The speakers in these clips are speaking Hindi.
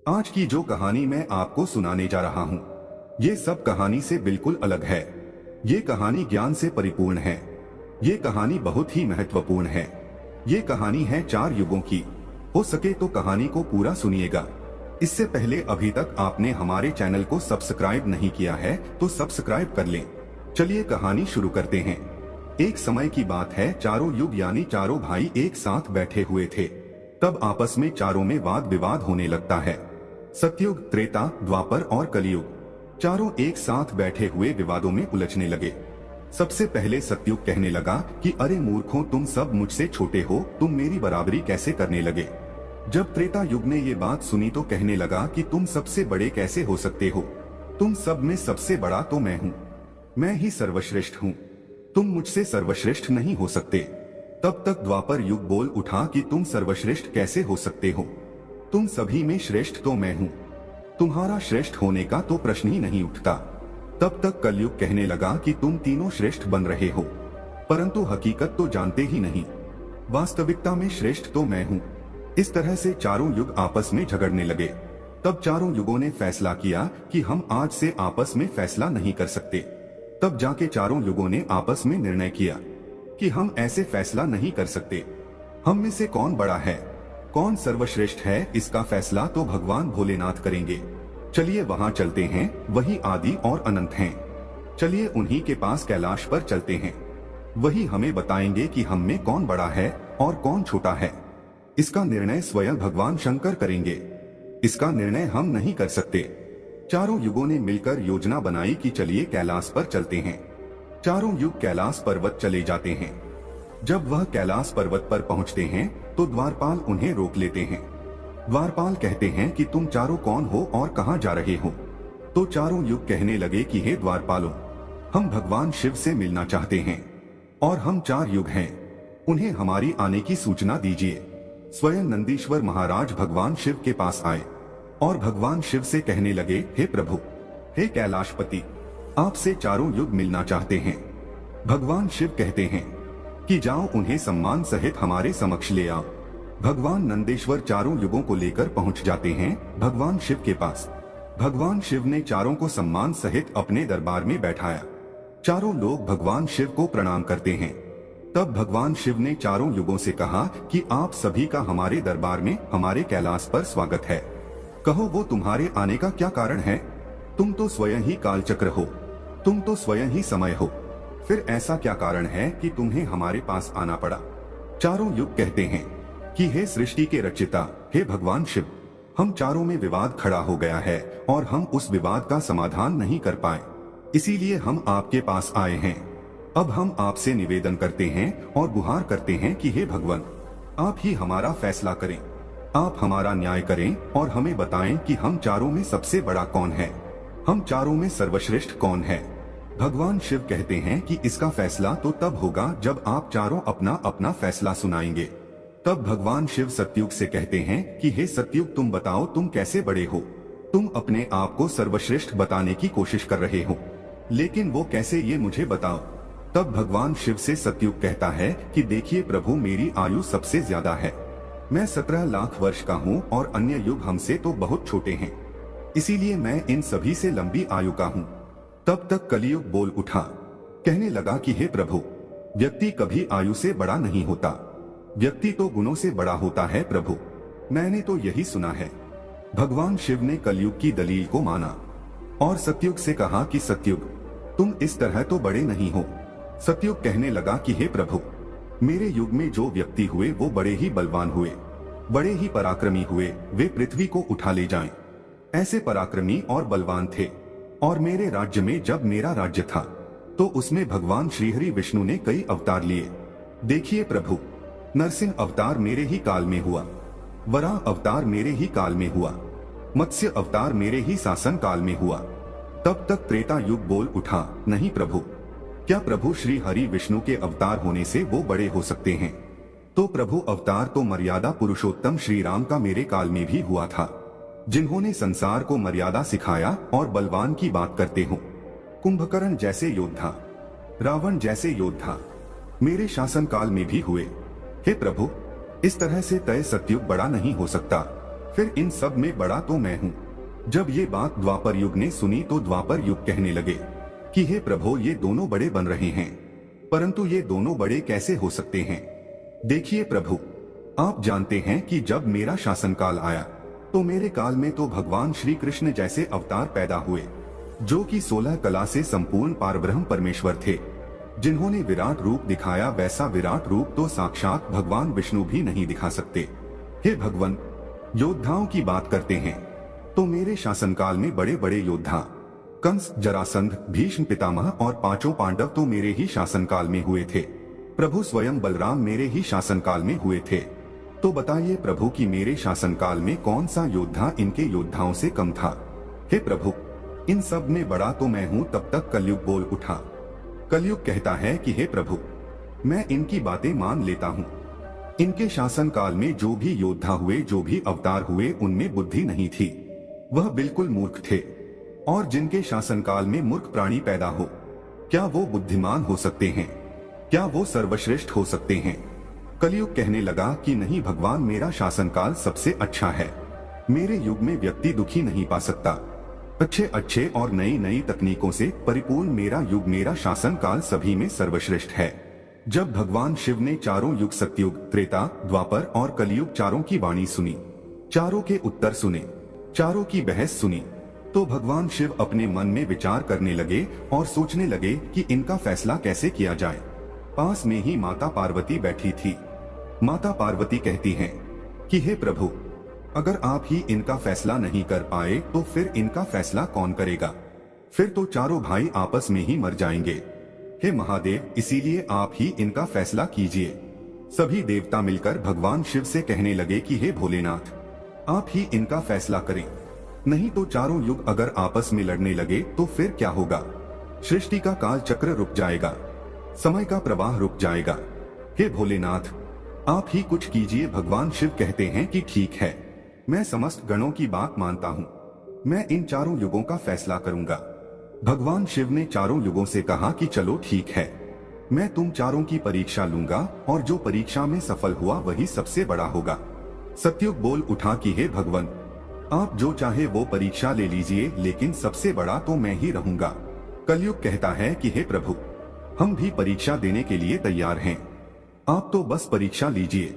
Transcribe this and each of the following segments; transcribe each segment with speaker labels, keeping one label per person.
Speaker 1: आज की जो कहानी मैं आपको सुनाने जा रहा हूँ, ये सब कहानी से बिल्कुल अलग है। ये कहानी ज्ञान से परिपूर्ण है। ये कहानी बहुत ही महत्वपूर्ण है। ये कहानी है 4 युगों की। हो सके तो कहानी को पूरा सुनिएगा। इससे पहले अभी तक आपने हमारे चैनल को सब्सक्राइब नहीं किया है तो सब्सक्राइब कर लें। चलिए कहानी शुरू करते हैं। एक समय की बात है, चारों युग यानी चारों भाई एक साथ बैठे हुए थे। तब आपस में चारों में वाद विवाद होने लगता है। सतयुग, त्रेता, द्वापर और कलियुग, चारों एक साथ बैठे हुए विवादों में उलझने लगे। सबसे पहले सतयुग कहने लगा कि अरे मूर्खों, तुम सब मुझसे छोटे हो, तुम मेरी बराबरी कैसे करने लगे। जब त्रेता युग ने ये बात सुनी तो कहने लगा कि तुम सबसे बड़े कैसे हो सकते हो, तुम सब में सबसे बड़ा तो मैं हूँ, मैं ही सर्वश्रेष्ठ हूँ, तुम मुझसे सर्वश्रेष्ठ नहीं हो सकते। तब तक द्वापर युग बोल उठा कि तुम सर्वश्रेष्ठ कैसे हो सकते हो, तुम सभी में श्रेष्ठ तो मैं हूँ, तुम्हारा श्रेष्ठ होने का तो प्रश्न ही नहीं उठता। तब तक कलयुग कहने लगा कि तुम तीनों श्रेष्ठ बन रहे हो, परंतु हकीकत तो जानते ही नहीं, वास्तविकता में श्रेष्ठ तो मैं हूँ। इस तरह से चारों युग आपस में झगड़ने लगे। तब चारों युगों ने फैसला किया कि हम आज से आपस में फैसला नहीं कर सकते। तब जाके चारों युगों ने आपस में निर्णय किया कि हम ऐसे फैसला नहीं कर सकते। हम में से कौन बड़ा है, कौन सर्वश्रेष्ठ है, इसका फैसला तो भगवान भोलेनाथ करेंगे। चलिए वहां चलते हैं, वही आदि और अनंत हैं। चलिए उन्हीं के पास कैलाश पर चलते हैं, वही हमें बताएंगे कि हम में कौन बड़ा है और कौन छोटा है। इसका निर्णय स्वयं भगवान शंकर करेंगे, इसका निर्णय हम नहीं कर सकते। चारों युगों ने मिलकर योजना बनाई कि चलिए कैलाश पर चलते हैं। चारों युग कैलाश पर्वत चले जाते हैं। जब वह कैलाश पर्वत पर पहुंचते हैं तो द्वारपाल उन्हें रोक लेते हैं। द्वारपाल कहते हैं कि तुम चारों कौन हो और कहां जा रहे हो। तो चारों युग कहने लगे कि हे द्वारपालों, हम भगवान शिव से मिलना चाहते हैं और हम 4 युग हैं, उन्हें हमारी आने की सूचना दीजिए। स्वयं नंदीश्वर महाराज भगवान शिव के पास आए और भगवान शिव से कहने लगे, हे प्रभु, हे कैलाशपति, आपसे चारों युग मिलना चाहते हैं। भगवान शिव कहते हैं कि जाओ उन्हें सम्मान सहित हमारे समक्ष ले आओ। भगवान नंदेश्वर चारों युगों को लेकर पहुंच जाते हैं भगवान शिव के पास। भगवान शिव ने चारों को सम्मान सहित अपने दरबार में बैठाया। चारों लोग भगवान शिव को प्रणाम करते हैं। तब भगवान शिव ने चारों युगों से कहा कि आप सभी का हमारे दरबार में, हमारे कैलाश पर स्वागत है। कहो वो तुम्हारे आने का क्या कारण है। तुम तो स्वयं ही कालचक्र हो, तुम तो स्वयं ही समय हो, फिर ऐसा क्या कारण है कि तुम्हें हमारे पास आना पड़ा। चारों युग कहते हैं कि हे सृष्टि के रचिता, हे भगवान शिव, हम चारों में विवाद खड़ा हो गया है और हम उस विवाद का समाधान नहीं कर पाए, इसीलिए हम आपके पास आए हैं। अब हम आपसे निवेदन करते हैं और गुहार करते हैं कि हे भगवान, आप ही हमारा फैसला करें, आप हमारा न्याय करें और हमें बताएं कि हम चारों में सबसे बड़ा कौन है, हम चारों में सर्वश्रेष्ठ कौन है। भगवान शिव कहते हैं कि इसका फैसला तो तब होगा जब आप चारों अपना अपना फैसला सुनाएंगे। तब भगवान शिव सतयुग से कहते हैं कि हे सतयुग, तुम बताओ तुम कैसे बड़े हो, तुम अपने आप को सर्वश्रेष्ठ बताने की कोशिश कर रहे हो, लेकिन वो कैसे, ये मुझे बताओ। तब भगवान शिव से सतयुग कहता है कि देखिए प्रभु, मेरी आयु सबसे ज्यादा है, मैं 17 लाख वर्ष का हूँ और अन्य युग हमसे तो बहुत छोटे हैं, इसीलिए मैं इन सभी से लंबी आयु का हूँ। तब तक कलियुग बोल उठा, कहने लगा कि हे प्रभु, व्यक्ति कभी आयु से बड़ा नहीं होता, व्यक्ति तो गुणों से बड़ा होता है प्रभु, मैंने तो यही सुना है। भगवान शिव ने कलियुग की दलील को माना और सतयुग से कहा कि सतयुग, तुम इस तरह तो बड़े नहीं हो। सतयुग कहने लगा कि हे प्रभु, मेरे युग में जो व्यक्ति हुए वो बड़े ही बलवान हुए, बड़े ही पराक्रमी हुए, वे पृथ्वी को उठा ले जाएं। ऐसे पराक्रमी और बलवान थे। और मेरे राज्य में जब मेरा राज्य था तो उसमें भगवान श्रीहरि विष्णु ने कई अवतार लिए। देखिए प्रभु, नरसिंह अवतार मेरे ही काल में हुआ, वराह अवतार मेरे ही काल में हुआ, मत्स्य अवतार मेरे ही शासन काल में हुआ। तब तक त्रेता युग बोल उठा, नहीं प्रभु, क्या प्रभु श्री हरि विष्णु के अवतार होने से वो बड़े हो सकते हैं। तो प्रभु अवतार तो मर्यादा पुरुषोत्तम श्री राम का मेरे काल में भी हुआ था, जिन्होंने संसार को मर्यादा सिखाया और बलवान की बात करते हो। कुंभकर्ण जैसे योद्धा, रावण जैसे योद्धा मेरे शासन काल में भी हुए। हे प्रभु, इस तरह से तय सतयुग बड़ा नहीं हो सकता, फिर इन सब में बड़ा तो मैं हूँ। जब ये बात द्वापर युग ने सुनी तो द्वापर युग कहने लगे कि हे प्रभु, ये दोनों बड़े बन रहे हैं, परंतु ये दोनों बड़े कैसे हो सकते हैं? देखिए प्रभु, आप जानते हैं कि जब मेरा शासनकाल आया तो मेरे काल में तो भगवान श्री कृष्ण जैसे अवतार पैदा हुए, जो कि 16 कला से संपूर्ण पारब्रह्म परमेश्वर थे। जिन्होंने विराट रूप दिखाया, वैसा विराट रूप तो साक्षात भगवान विष्णु भी नहीं दिखा सकते। हे भगवान, योद्धाओं की बात करते हैं तो मेरे शासनकाल में बड़े बड़े योद्धा कंस, जरासंध, भीष्म पितामह और पांचों पांडव तो मेरे ही शासनकाल में हुए थे। प्रभु स्वयं बलराम मेरे ही शासनकाल में हुए थे। तो बताइए प्रभु कि मेरे शासनकाल में कौन सा योद्धा इनके योद्धाओं से कम था? हे प्रभु, इन सब में बड़ा तो मैं हूँ। तब तक कलयुग बोल उठा। कलयुग कहता है कि हे प्रभु, मैं इनकी बातें मान लेता हूँ। इनके शासनकाल में जो भी योद्धा हुए, जो भी अवतार हुए, उनमें बुद्धि नहीं थी, वह बिल्कुल मूर्ख थे। और जिनके शासनकाल में मूर्ख प्राणी पैदा हो, क्या वो बुद्धिमान हो सकते हैं? क्या वो सर्वश्रेष्ठ हो सकते हैं? कलयुग कहने लगा कि नहीं भगवान, मेरा शासनकाल सबसे अच्छा है। मेरे युग में व्यक्ति दुखी नहीं पा सकता। अच्छे अच्छे और नई नई तकनीकों से परिपूर्ण मेरा युग, मेरा शासनकाल सभी में सर्वश्रेष्ठ है। जब भगवान शिव ने चारों युग, सतयुग, त्रेता, द्वापर और कलयुग चारों की वाणी सुनी, चारों के उत्तर सुने, चारों की बहस सुनी, तो भगवान शिव अपने मन में विचार करने लगे और सोचने लगे कि इनका फैसला कैसे किया जाए। पास में ही माता पार्वती बैठी थी। माता पार्वती कहती हैं कि हे प्रभु, अगर आप ही इनका फैसला नहीं कर पाए तो फिर इनका फैसला कौन करेगा? फिर तो चारों भाई आपस में ही मर जाएंगे। हे महादेव, इसीलिए आप ही इनका फैसला कीजिए। सभी देवता मिलकर भगवान शिव से कहने लगे कि हे भोलेनाथ, आप ही इनका फैसला करें, नहीं तो चारों युग अगर आपस में लड़ने लगे तो फिर क्या होगा? सृष्टि का काल चक्र रुक जाएगा, समय का प्रवाह रुक जाएगा। हे भोलेनाथ, आप ही कुछ कीजिए। भगवान शिव कहते हैं कि ठीक है, मैं समस्त गणों की बात मानता हूँ, मैं इन चारों युगों का फैसला करूंगा। भगवान शिव ने चारों युगों से कहा कि चलो ठीक है, मैं तुम चारों की परीक्षा लूंगा और जो परीक्षा में सफल हुआ वही सबसे बड़ा होगा। सतयुग बोल उठा कि हे भगवान, आप जो चाहे वो परीक्षा ले लीजिए, लेकिन सबसे बड़ा तो मैं ही रहूंगा। कलयुग कहता है कि हे प्रभु, हम भी परीक्षा देने के लिए तैयार हैं, आप तो बस परीक्षा लीजिए।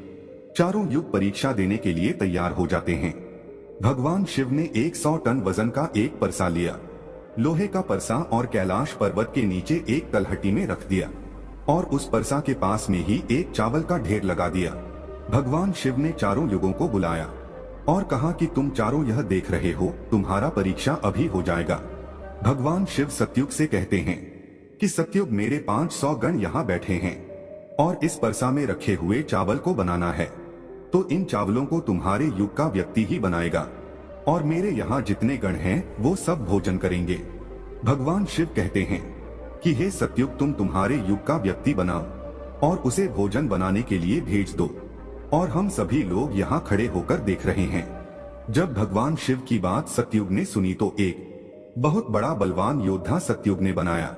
Speaker 1: चारों युग परीक्षा देने के लिए तैयार हो जाते हैं। भगवान शिव ने 100 टन वजन का एक परसा लिया, लोहे का परसा, और कैलाश पर्वत के नीचे एक तलहटी में रख दिया और उस परसा के पास में ही एक चावल का ढेर लगा दिया। भगवान शिव ने चारों युगों को बुलाया और कहा कि तुम चारों यह देख रहे हो, तुम्हारा परीक्षा अभी हो जाएगा। भगवान शिव सतयुग से कहते हैं कि सतयुग, मेरे 500 गण यहाँ बैठे हैं और इस परसा में रखे हुए चावल को बनाना है, तो इन चावलों को तुम्हारे युग का व्यक्ति ही बनाएगा और मेरे यहाँ जितने गण हैं वो सब भोजन करेंगे। भगवान शिव कहते हैं कि हे सतयुग, तुम तुम्हारे युग का व्यक्ति बनाओ और उसे भोजन बनाने के लिए भेज दो, और हम सभी लोग यहाँ खड़े होकर देख रहे हैं। जब भगवान शिव की बात सतयुग ने सुनी तो एक बहुत बड़ा बलवान योद्धा सतयुग ने बनाया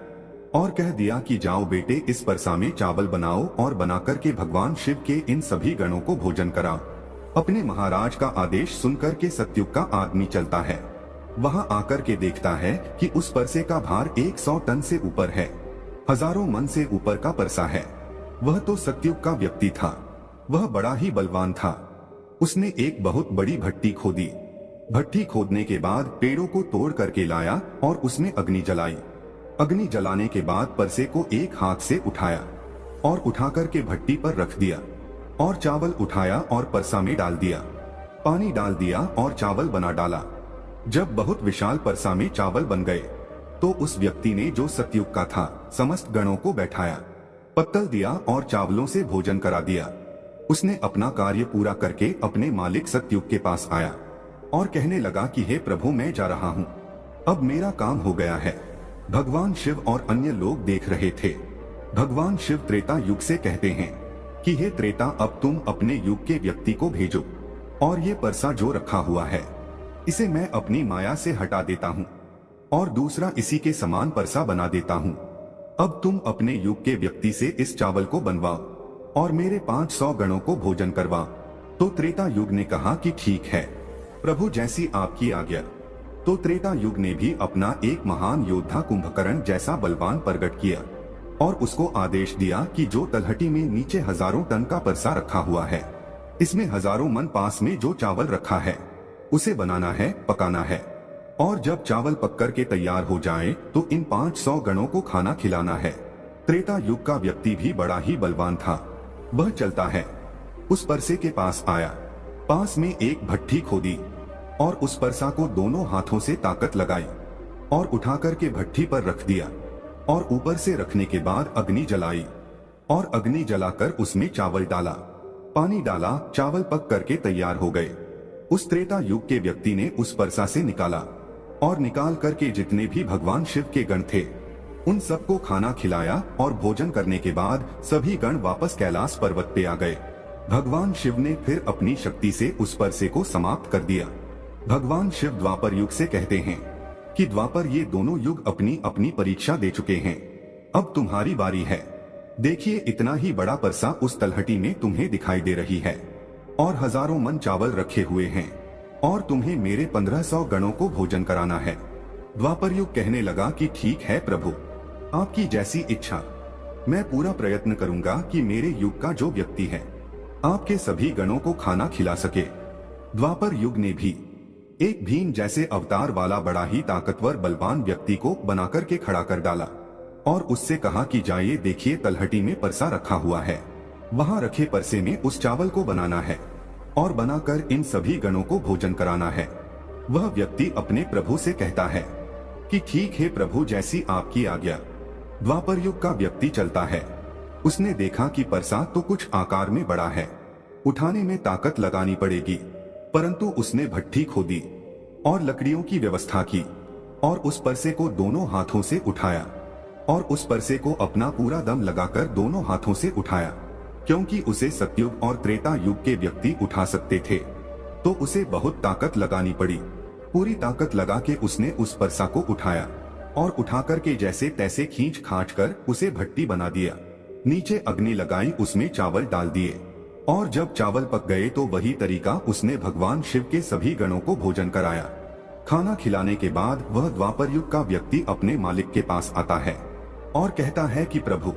Speaker 1: और कह दिया कि जाओ बेटे, इस परसा में चावल बनाओ और बनाकर के भगवान शिव के इन सभी गणों को भोजन कराओ। अपने महाराज का आदेश सुनकर के सतयुग का आदमी चलता है, वहां आकर के देखता है कि उस परसे का भार 100 टन से ऊपर है, हजारों मन से ऊपर का परसा है। वह तो सतयुग का व्यक्ति था, वह बड़ा ही बलवान था। उसने एक बहुत बड़ी भट्टी खोदी। भट्टी खोदने के बाद पेड़ों को तोड़ करके लाया और उसमें अग्नि जलाई। अग्नि जलाने के बाद परसे को एक हाथ से उठाया और उठाकर के भट्टी पर रख दिया और चावल उठाया और परसा में डाल दिया, पानी डाल दिया और चावल बना डाला। जब बहुत विशाल परसा में चावल बन गए तो उस व्यक्ति ने, जो सतयुग का था, समस्त गणों को बैठाया, पत्तल दिया और चावलों से भोजन करा दिया। उसने अपना कार्य पूरा करके अपने मालिक सतयुग के पास आया और कहने लगा कि हे प्रभु, मैं जा रहा हूँ, अब मेरा काम हो गया है। भगवान शिव और अन्य लोग देख रहे थे। भगवान शिव त्रेता युग से कहते हैं कि हे त्रेता, अब तुम अपने युग के व्यक्ति को भेजो और ये परसा जो रखा हुआ है इसे मैं अपनी माया से हटा देता हूँ और दूसरा इसी के समान परसा बना देता हूँ। अब तुम अपने युग के व्यक्ति से इस चावल को बनवाओ और मेरे 500 गणों को भोजन करवाओ। तो त्रेता युग ने कहा कि ठीक है, प्रभु जैसी आपकी आज्ञा। तो त्रेता युग ने भी अपना एक महान योद्धा कुंभकर्ण जैसा बलवान प्रकट किया और उसको आदेश दिया कि जो तलहटी में नीचे हजारों टन का परसा रखा हुआ है, इसमें हजारों मन पास में जो चावल रखा है उसे बनाना है, पकाना है, और जब चावल पककर के तैयार हो जाए तो इन 500 गणों को खाना खिलाना है। त्रेता युग का व्यक्ति भी बड़ा ही बलवान था। वह चलता है, उस परसे के पास आया, पास में एक भट्ठी खोदी और उस परसा को दोनों हाथों से ताकत लगाई और उठा करके भट्ठी पर रख दिया और ऊपर से रखने के बाद अग्नि जलाई और अग्नि जलाकर उसमें चावल डाला, पानी डाला, चावल पक करके तैयार हो गए। उस त्रेता युग के व्यक्ति ने उस परसा से निकाला और निकाल करके जितने भी भगवान शिव के गण थे उन सबको खाना खिलाया और भोजन करने के बाद सभी गण वापस कैलाश पर्वत पे आ गए। भगवान शिव ने फिर अपनी शक्ति से उस परसे को समाप्त कर दिया। भगवान शिव द्वापर युग से कहते हैं कि द्वापर ये दोनों युग अपनी अपनी परीक्षा दे चुके हैं, अब तुम्हारी बारी है। देखिए इतना ही बड़ा परसा उस तलहटी में तुम्हें दिखाई दे रही है और हजारों मन चावल रखे हुए हैं और तुम्हें मेरे 1500 गणों को भोजन कराना है। द्वापर युग कहने लगा कि ठीक है प्रभु, आपकी जैसी इच्छा। मैं पूरा प्रयत्न करूंगा कि मेरे युग का जो व्यक्ति है आपके सभी गणों को खाना खिला सके। द्वापर युग ने भी एक भीम जैसे अवतार वाला बड़ा ही ताकतवर बलवान व्यक्ति को बनाकर के खड़ा कर डाला और उससे कहा कि जाइए देखिए तलहटी में परसा रखा हुआ है, वहां रखे परसे में उस चावल को बनाना है और बनाकर इन सभी गणों को भोजन कराना है। वह व्यक्ति अपने प्रभु से कहता है कि ठीक है प्रभु, जैसी आपकी आज्ञा। द्वापर युग का व्यक्ति चलता है, उसने देखा कि परसा तो कुछ आकार में बड़ा है, उठाने में ताकत लगानी पड़ेगी, परंतु उसने भट्ठी खोदी और लकड़ियों की व्यवस्था की और उस परसे को दोनों हाथों से उठाया और उस परसे को अपना पूरा दम लगाकर दोनों हाथों से उठाया, क्योंकि उसे सतयुग और त्रेता युग के व्यक्ति उठा सकते थे तो उसे बहुत ताकत लगानी पड़ी। पूरी ताकत लगा के उसने उस परसा को उठाया और उठा करके जैसे तैसे खींच खांच कर उसे भट्टी बना दिया, नीचे अग्नि लगाई, उसमें चावल डाल दिए और जब चावल पक गए तो वही तरीका उसने भगवान शिव के सभी गणों को भोजन कराया। खाना खिलाने के बाद वह द्वापर युग का व्यक्ति अपने मालिक के पास आता है और कहता है कि प्रभु,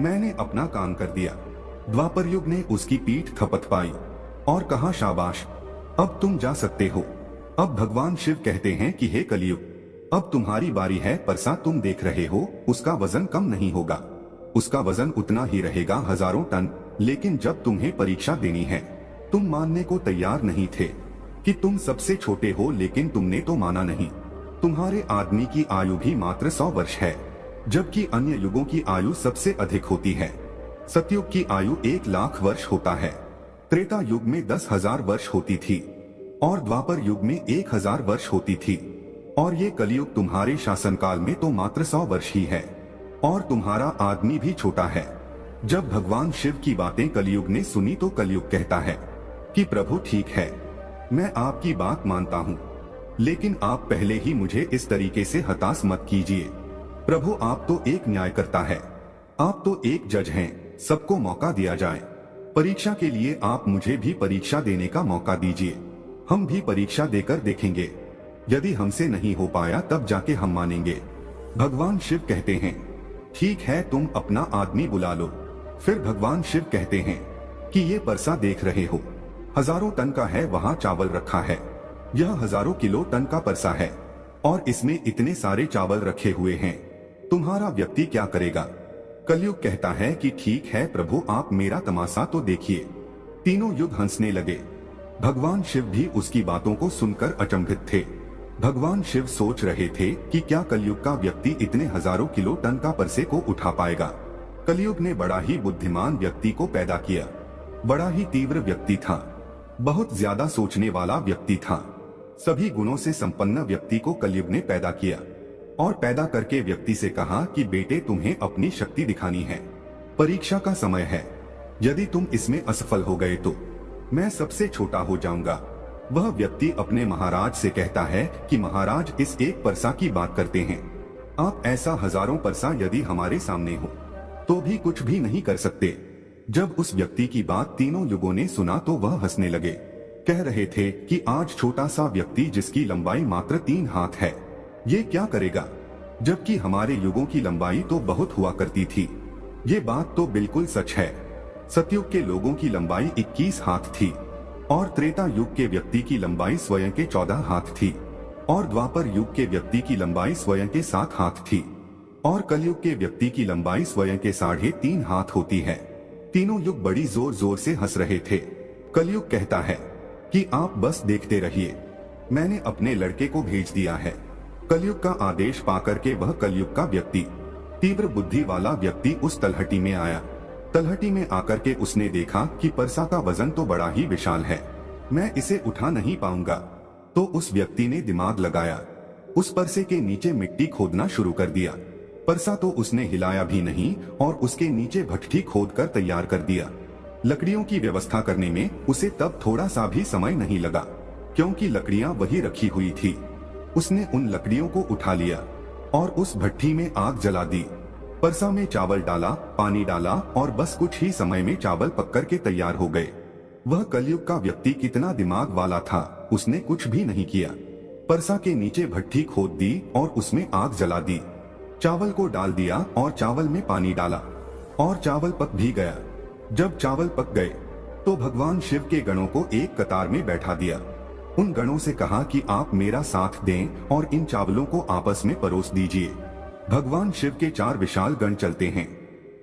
Speaker 1: मैंने अपना काम कर दिया। द्वापर युग ने उसकी पीठ थपथपाई और कहा शाबाश, अब तुम जा सकते हो। अब भगवान शिव कहते हैं कि हे कलयुग, अब तुम्हारी बारी है। परसा तुम देख रहे हो उसका वजन कम नहीं होगा, उसका वजन उतना ही रहेगा, हजारों टन। लेकिन जब तुम्हें परीक्षा देनी है, तुम मानने को तैयार नहीं थे कि तुम सबसे छोटे हो, लेकिन तुमने तो माना नहीं। तुम्हारे आदमी की आयु भी मात्र 100 वर्ष है, जबकि अन्य युगों की आयु सबसे अधिक होती है। सतयुग की आयु 1,00,000 वर्ष होता है, त्रेता युग में 10,000 वर्ष होती थी और द्वापर युग में 1,000 वर्ष होती थी और ये कलयुग तुम्हारे शासनकाल में तो मात्र 100 वर्ष ही है और तुम्हारा आदमी भी छोटा है। जब भगवान शिव की बातें कलयुग ने सुनी तो कलयुग कहता है कि प्रभु ठीक है, मैं आपकी बात मानता हूँ, लेकिन आप पहले ही मुझे इस तरीके से हताश मत कीजिए। प्रभु आप तो एक न्यायकर्ता है, आप तो एक जज हैं, सबको मौका दिया जाए। परीक्षा के लिए आप मुझे भी परीक्षा देने का मौका दीजिए, हम भी परीक्षा देकर देखेंगे, यदि हमसे नहीं हो पाया तब जाके हम मानेंगे। भगवान शिव कहते हैं ठीक है, तुम अपना आदमी बुला लो। फिर भगवान शिव कहते हैं कि ये परसा देख रहे हो, हजारों टन का है, वहाँ चावल रखा है, यह हजारों किलो टन का परसा है और इसमें इतने सारे चावल रखे हुए हैं, तुम्हारा व्यक्ति क्या करेगा? कलयुग कहता है कि ठीक है प्रभु, आप मेरा तमाशा तो देखिए। तीनों युग हंसने लगे। भगवान शिव भी उसकी बातों को सुनकर अचंभित थे। भगवान शिव सोच रहे थे कि क्या कलयुग का व्यक्ति इतने हजारों किलो टन का परसे को उठा पाएगा। कलयुग ने बड़ा ही बुद्धिमान व्यक्ति को पैदा किया, बड़ा ही तीव्र व्यक्ति था, बहुत ज्यादा सोचने वाला व्यक्ति था। सभी गुणों से संपन्न व्यक्ति को कलयुग ने पैदा किया और पैदा करके व्यक्ति से कहा कि बेटे तुम्हें अपनी शक्ति दिखानी है, परीक्षा का समय है, यदि तुम इसमें असफल हो गए तो मैं सबसे छोटा हो जाऊंगा। वह व्यक्ति अपने महाराज से कहता है कि महाराज इस एक परसा की बात करते हैं, आप ऐसा हजारों परसा यदि हमारे सामने हो तो भी कुछ भी नहीं कर सकते। जब उस व्यक्ति की बात तीनों युगों ने सुना तो वह हंसने लगे, कह रहे थे कि आज छोटा सा व्यक्ति जिसकी लंबाई मात्र 3 हाथ है, ये क्या करेगा, जबकि हमारे युगों की लंबाई तो बहुत हुआ करती थी। ये बात तो बिल्कुल सच है। सतयुग के लोगों की लंबाई 21 हाथ थी और त्रेता युग के व्यक्ति की लंबाई स्वयं के 14 हाथ थी और द्वापर युग के व्यक्ति की लंबाई स्वयं के 7 हाथ थी और कलयुग के व्यक्ति की लंबाई स्वयं के 3.5 हाथ होती है। तीनों युग बड़ी जोर जोर से हंस रहे थे। कलयुग कहता है कि आप बस देखते रहिए, मैंने अपने लड़के को भेज दिया है। कलयुग का आदेश पाकर के वह कलयुग का व्यक्ति, तीव्र बुद्धि वाला व्यक्ति उस तलहटी में आया। तलहटी में आकर के उसने देखा कि परसा का वजन तो बड़ा ही विशाल है, मैं इसे उठा नहीं पाऊंगा। तो उस व्यक्ति ने दिमाग लगाया, उस परसे के नीचे मिट्टी खोदना शुरू कर दिया। परसा तो उसने हिलाया भी नहीं और उसके नीचे भट्ठी खोदकर तैयार कर दिया। लकड़ियों की व्यवस्था करने में उसे तब थोड़ा सा भी समय नहीं लगा, क्योंकि लकड़ियां वही रखी हुई थी। उसने उन लकड़ियों को उठा लिया और उस भट्ठी में आग जला दी। परसा में चावल डाला, पानी डाला और बस कुछ ही समय में चावल पककर के तैयार हो गए। वह कलयुग का व्यक्ति कितना दिमाग वाला था, उसने कुछ भी नहीं किया। परसा के नीचे भट्ठी खोद दी और उसमें आग जला दी। चावल को डाल दिया और चावल में पानी डाला और चावल पक भी गया। जब चावल पक गए तो भगवान शिव के गणों को एक कतार में बैठा दिया। उन गणों से कहा कि आप मेरा साथ दें और इन चावलों को आपस में परोस दीजिए। भगवान शिव के 4 विशाल गण चलते हैं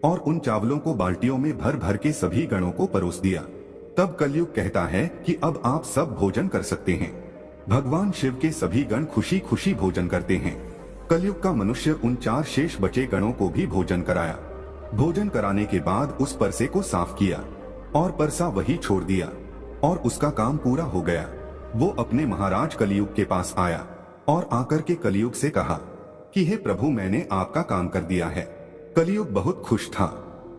Speaker 1: और उन चावलों को बाल्टियों में भर भर के सभी गणों को परोस दिया। तब कलयुग कहता है कि अब आप सब भोजन कर सकते हैं। भगवान शिव के सभी गण खुशी खुशी भोजन करते हैं। कलयुग का मनुष्य उन 4 शेष बचे गणों को भी भोजन कराया। भोजन कराने के बाद उस परसे को साफ किया और परसा वही छोड़ दिया और उसका काम पूरा हो गया। वो अपने महाराज कलयुग के पास आया और आकर के कलयुग से कहा कि हे प्रभु, मैंने आपका काम कर दिया है। कलयुग बहुत खुश था।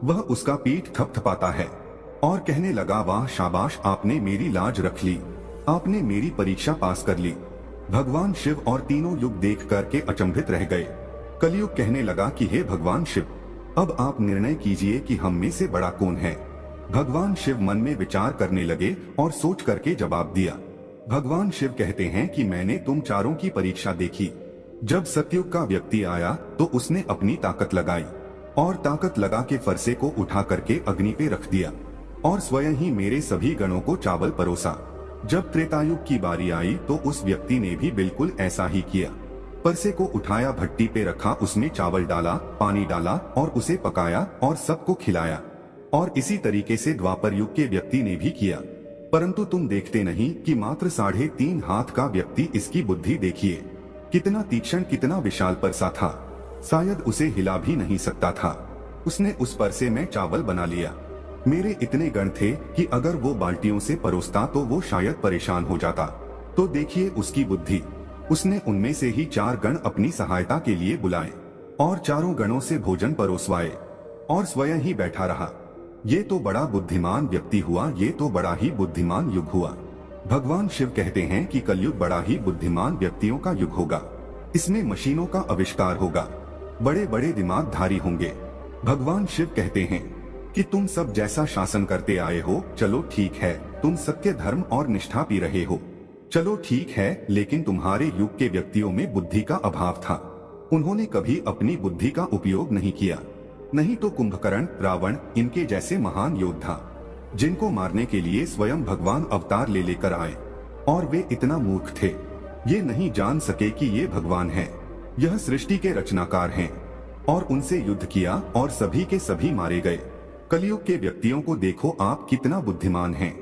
Speaker 1: वह उसका पीठ थपथपाता है और कहने लगा, वाह शाबाश, आपने मेरी लाज रख ली, आपने मेरी परीक्षा पास कर ली। भगवान शिव और तीनों युग देख करके अचंभित रह गए। कलयुग कहने लगा कि हे भगवान शिव, अब आप निर्णय कीजिए कि हम में से बड़ा कौन है। भगवान शिव मन में विचार करने लगे और सोच करके जवाब दिया। भगवान शिव कहते हैं कि मैंने तुम चारों की परीक्षा देखी। जब सतयुग का व्यक्ति आया तो उसने अपनी ताकत लगाई और ताकत लगा के फरसे को उठा करके अग्नि पे रख दिया और स्वयं ही मेरे सभी गणों को चावल परोसा। जब त्रेतायुग की बारी आई तो उस व्यक्ति ने भी बिल्कुल ऐसा ही किया। परसे को उठाया, भट्टी पे रखा, उसमें चावल डाला, पानी डाला और उसे पकाया और सबको खिलाया। और इसी तरीके से द्वापर युग के व्यक्ति ने भी किया। परंतु तुम देखते नहीं कि मात्र 3.5 हाथ का व्यक्ति, इसकी बुद्धि देखिए, कितना तीक्ष्ण, कितना विशाल परसा था, शायद उसे हिला भी नहीं सकता था। उसने उस परसे में चावल बना लिया। मेरे इतने गण थे कि अगर वो बाल्टियों से परोसता तो वो शायद परेशान हो जाता। तो देखिए उसकी बुद्धि। उसने उनमें से ही 4 गण अपनी सहायता के लिए बुलाए और चारों गणों से भोजन परोसवाए और स्वयं ही बैठा रहा। ये तो बड़ा बुद्धिमान व्यक्ति हुआ, ये तो बड़ा ही बुद्धिमान युग हुआ। भगवान शिव कहते हैं कि कलयुग बड़ा ही बुद्धिमान व्यक्तियों का युग होगा। इसमें मशीनों का आविष्कार होगा, बड़े बड़े दिमागधारी होंगे। भगवान शिव कहते हैं कि तुम सब जैसा शासन करते आए हो, चलो ठीक है, तुम सत्य, धर्म और निष्ठा पी रहे हो, चलो ठीक है, लेकिन तुम्हारे युग के व्यक्तियों में बुद्धि का अभाव था। उन्होंने कभी अपनी बुद्धि का उपयोग नहीं किया। नहीं तो कुंभकर्ण, रावण, इनके जैसे महान योद्धा, जिनको मारने के लिए स्वयं भगवान अवतार ले लेकर आए, और वे इतना मूर्ख थे, ये नहीं जान सके कि ये भगवान हैं, यह सृष्टि के रचनाकार हैं, और उनसे युद्ध किया और सभी के सभी मारे गए। कलयुग के व्यक्तियों को देखो आप कितना बुद्धिमान हैं,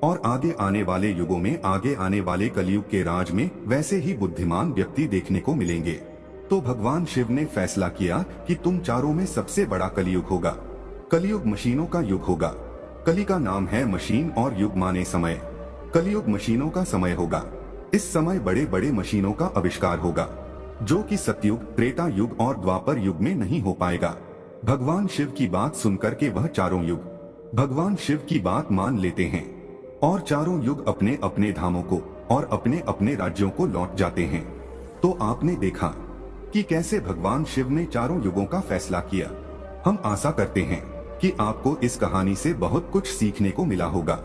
Speaker 1: और आगे आने वाले युगों में, आगे आने वाले कलयुग के राज में वैसे ही बुद्धिमान व्यक्ति देखने को मिलेंगे। तो भगवान शिव ने फैसला किया कि तुम चारों में सबसे बड़ा कलयुग होगा। कलयुग मशीनों का युग होगा। कली का नाम है मशीन और युग माने समय। कलयुग मशीनों का समय होगा। इस समय बड़े बड़े मशीनों का आविष्कार होगा, जो कि सतयुग, त्रेता युग और द्वापर युग में नहीं हो पाएगा। भगवान शिव की बात सुनकर के वह चारों युग भगवान शिव की बात मान लेते हैं और चारों युग अपने अपने धामों को और अपने अपने राज्यों को लौट जाते हैं। तो आपने देखा कि कैसे भगवान शिव ने चारों युगों का फैसला किया। हम आशा करते हैं कि आपको इस कहानी से बहुत कुछ सीखने को मिला होगा।